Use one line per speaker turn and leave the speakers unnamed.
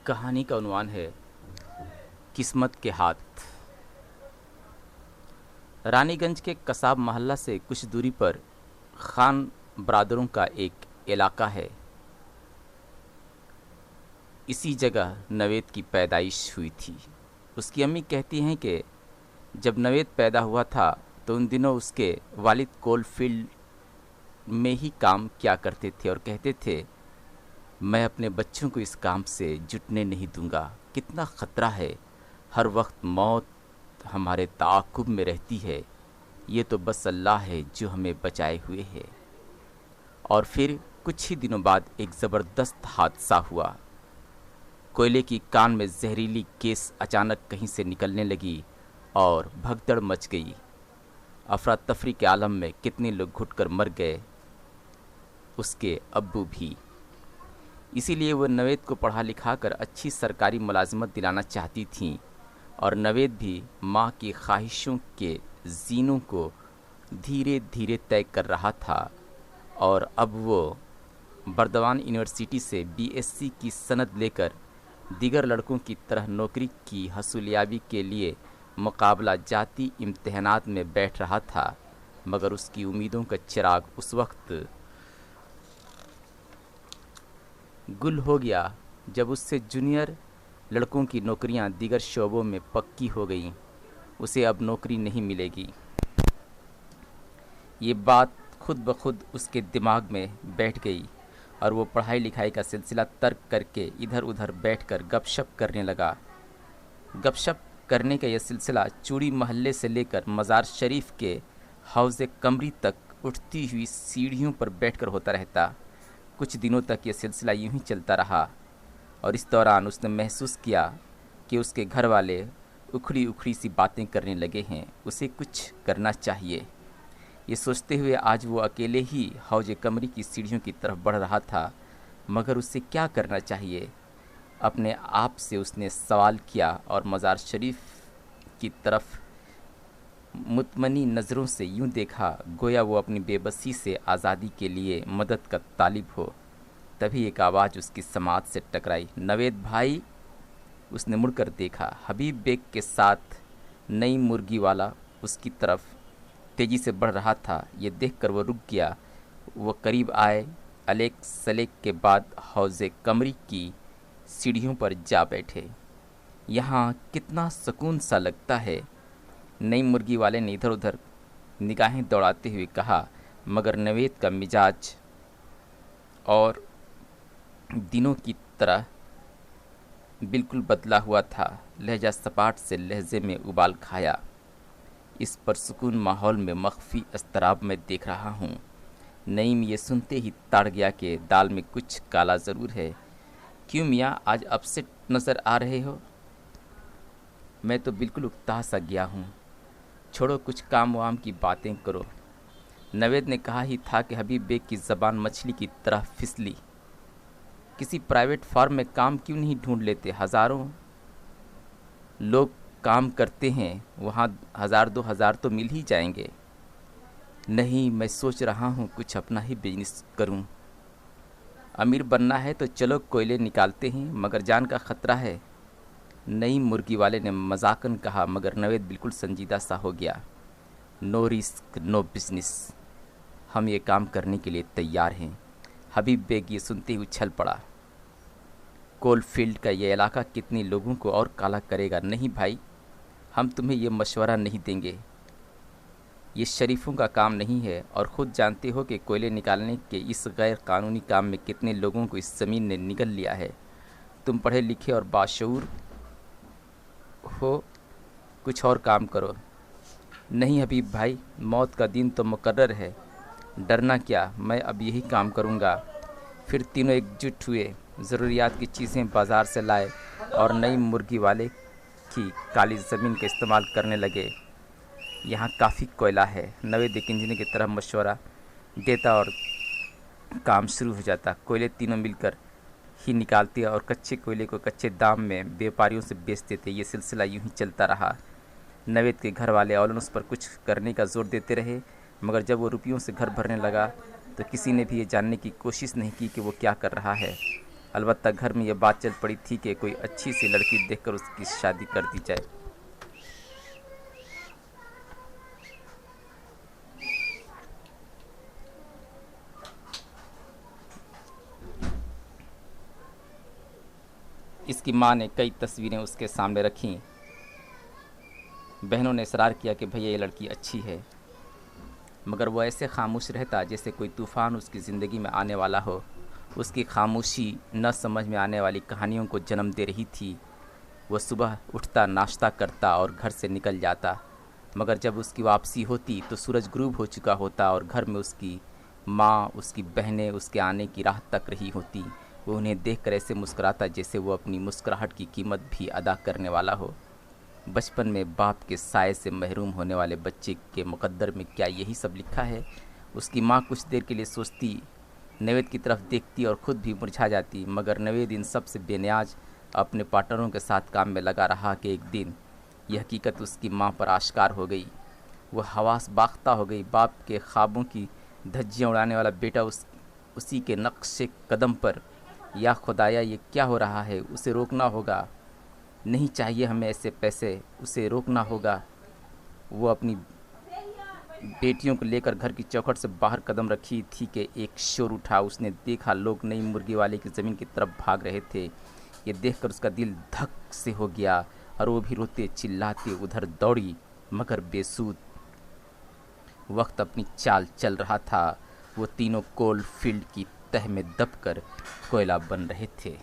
कहानी का उन्वान है किस्मत के हाथ। रानीगंज के कसाब मोहल्ला से कुछ दूरी पर खान बरादरों का एक इलाका है। इसी जगह नवेद की पैदाइश हुई थी। उसकी अम्मी कहती हैं कि जब नवेद पैदा हुआ था तो उन दिनों उसके वालिद कोल फील्ड में ही काम किया करते थे और कहते थे, मैं अपने बच्चों को इस काम से जुटने नहीं दूंगा। कितना ख़तरा है, हर वक्त मौत हमारे ताक़ुब में रहती है। ये तो बस अल्लाह है जो हमें बचाए हुए है। और फिर कुछ ही दिनों बाद एक ज़बरदस्त हादसा हुआ। कोयले की कान में जहरीली गैस अचानक कहीं से निकलने लगी और भगदड़ मच गई। अफरा तफरी के आलम में कितने लोग घुटकर मर गए, उसके अब्बू भी। इसीलिए वह नवेद को पढ़ा लिखा कर अच्छी सरकारी मुलाजिमत दिलाना चाहती थीं और नवेद भी माँ की ख्वाहिशों के ज़ीनों को धीरे धीरे तय कर रहा था। और अब वो बर्दवान यूनिवर्सिटी से बीएससी की सनद लेकर दीगर लड़कों की तरह नौकरी की हसूलियाबी के लिए मुकाबला जाती इम्तिहानात में बैठ रहा था। मगर उसकी उम्मीदों का चिराग उस वक्त गुल हो गया जब उससे जूनियर लड़कों की नौकरियां दीगर शोबों में पक्की हो गईं। उसे अब नौकरी नहीं मिलेगी। ये बात खुद ब खुद उसके दिमाग में बैठ गई और वो पढ़ाई लिखाई का सिलसिला तर्क करके इधर उधर बैठकर गपशप करने लगा। गपशप करने का यह सिलसिला चूड़ी महल्ले से लेकर मज़ार शरीफ के हौज़े कमरी तक उठती हुई सीढ़ियों पर बैठकर होता रहता। कुछ दिनों तक यह सिलसिला यूं ही चलता रहा और इस दौरान उसने महसूस किया कि उसके घर वाले उखड़ी उखड़ी सी बातें करने लगे हैं। उसे कुछ करना चाहिए। ये सोचते हुए आज वो अकेले ही हौज़े कमरी की सीढ़ियों की तरफ बढ़ रहा था। मगर उसे क्या करना चाहिए? अपने आप से उसने सवाल किया और मज़ार शरीफ की तरफ मुतमनी नज़रों से यूं देखा गोया वो अपनी बेबसी से आज़ादी के लिए मदद का तालिब हो। तभी एक आवाज़ उसकी समात से टकराई, नवेद भाई। उसने मुड़कर देखा। हबीब बेग के साथ नई मुर्गी वाला उसकी तरफ तेज़ी से बढ़ रहा था। ये देखकर वो रुक गया। वो करीब आए। अलेक सलेक के बाद हौज़े कमरी की सीढ़ियों पर जा बैठे। यहाँ कितना सुकून सा लगता है, नई मुर्गी वाले ने इधर उधर निगाहें दौड़ाते हुए कहा। मगर नवेद का मिजाज और दिनों की तरह बिल्कुल बदला हुआ था। लहजा सपाट से लहजे में उबाल खाया। इस पुरसुकून माहौल में मख्फी अस्तराब में देख रहा हूँ। नईम ये सुनते ही ताड़ गया कि दाल में कुछ काला ज़रूर है। क्यों मियाँ, आज अपसेट नज़र आ रहे हो? मैं तो बिल्कुल उकता सा गया हूँ। छोड़ो, कुछ काम वाम की बातें करो। नवेद ने कहा ही था कि हबीब बेग की ज़बान मछली की तरह फिसली। किसी प्राइवेट फार्म में काम क्यों नहीं ढूंढ लेते? हज़ारों लोग काम करते हैं, वहाँ 1000-2000 तो मिल ही जाएंगे। नहीं, मैं सोच रहा हूँ कुछ अपना ही बिजनेस करूँ। अमीर बनना है तो चलो कोयले निकालते हैं, मगर जान का ख़तरा है। नई मुर्गी वाले ने मजाकन कहा। मगर नवेद बिल्कुल संजीदा सा हो गया। नो रिस्क नो बिजनेस, हम ये काम करने के लिए तैयार हैं। हबीब बेग ये सुनते ही उछल पड़ा। कोल फील्ड का ये इलाका कितने लोगों को और काला करेगा। नहीं भाई, हम तुम्हें ये मशवरा नहीं देंगे। ये शरीफों का काम नहीं है और ख़ुद जानते हो कि कोयले निकालने के इस गैर कानूनी काम में कितने लोगों को इस ज़मीन ने निगल लिया है। तुम पढ़े लिखे और बाशऊर हो, कुछ और काम करो। नहीं हबीब भाई, मौत का दिन तो मुकर्रर है, डरना क्या, मैं अब यही काम करूँगा। फिर तीनों एकजुट हुए, ज़रूरियात की चीज़ें बाज़ार से लाए और नई मुर्गी वाले की काली ज़मीन का इस्तेमाल करने लगे। यहाँ काफ़ी कोयला है। नवेद एक इंजीनियर की तरह मशवरा देता और काम शुरू हो जाता। कोयले तीनों मिलकर ही निकालते और कच्चे कोयले को कच्चे दाम में व्यापारियों से बेचते थे। ये सिलसिला यूं ही चलता रहा। नवेद के घर वाले औलन उस पर कुछ करने का जोर देते रहे, मगर जब वो रुपयों से घर भरने लगा तो किसी ने भी ये जानने की कोशिश नहीं की कि वो क्या कर रहा है। अलबत्ता घर में यह बात चल पड़ी थी कि कोई अच्छी सी लड़की देखकर उसकी शादी कर दी जाए। इसकी माँ ने कई तस्वीरें उसके सामने रखीं। बहनों ने इसरार किया कि भैया ये लड़की अच्छी है, मगर वो ऐसे खामोश रहता जैसे कोई तूफ़ान उसकी ज़िंदगी में आने वाला हो। उसकी खामोशी न समझ में आने वाली कहानियों को जन्म दे रही थी। वो सुबह उठता, नाश्ता करता और घर से निकल जाता, मगर जब उसकी वापसी होती तो सूरज गुरूब हो चुका होता और घर में उसकी माँ, उसकी बहनें उसके आने की राह तक रही होती। वो उन्हें देखकर ऐसे मुस्कुराता जैसे वो अपनी मुस्कुराहट की कीमत भी अदा करने वाला हो। बचपन में बाप के साए से महरूम होने वाले बच्चे के मुकद्दर में क्या यही सब लिखा है? उसकी माँ कुछ देर के लिए सोचती, नवेद की तरफ देखती और ख़ुद भी मुरझा जाती, मगर नवेद इन सब से बेनियाज अपने पार्टनरों के साथ काम में लगा रहा कि एक दिन यह हकीकत उसकी माँ पर आश्कार हो गई। वह हवास बाख्ता हो गई। बाप के ख्वाबों की धज्जियाँ उड़ाने वाला बेटा उसी के नक्शे कदम पर। या खुदाया, ये क्या हो रहा है? उसे रोकना होगा। नहीं चाहिए हमें ऐसे पैसे, उसे रोकना होगा। वो अपनी बेटियों को लेकर घर की चौखट से बाहर कदम रखी थी कि एक शोर उठा। उसने देखा लोग नई मुर्गी वाले की ज़मीन की तरफ भाग रहे थे। ये देखकर उसका दिल धक से हो गया और वो भी रोते चिल्लाते उधर दौड़ी, मगर बेसूद। वक्त अपनी चाल चल रहा था। वो तीनों कोल फील्ड की तह में दबकर कोयला बन रहे थे।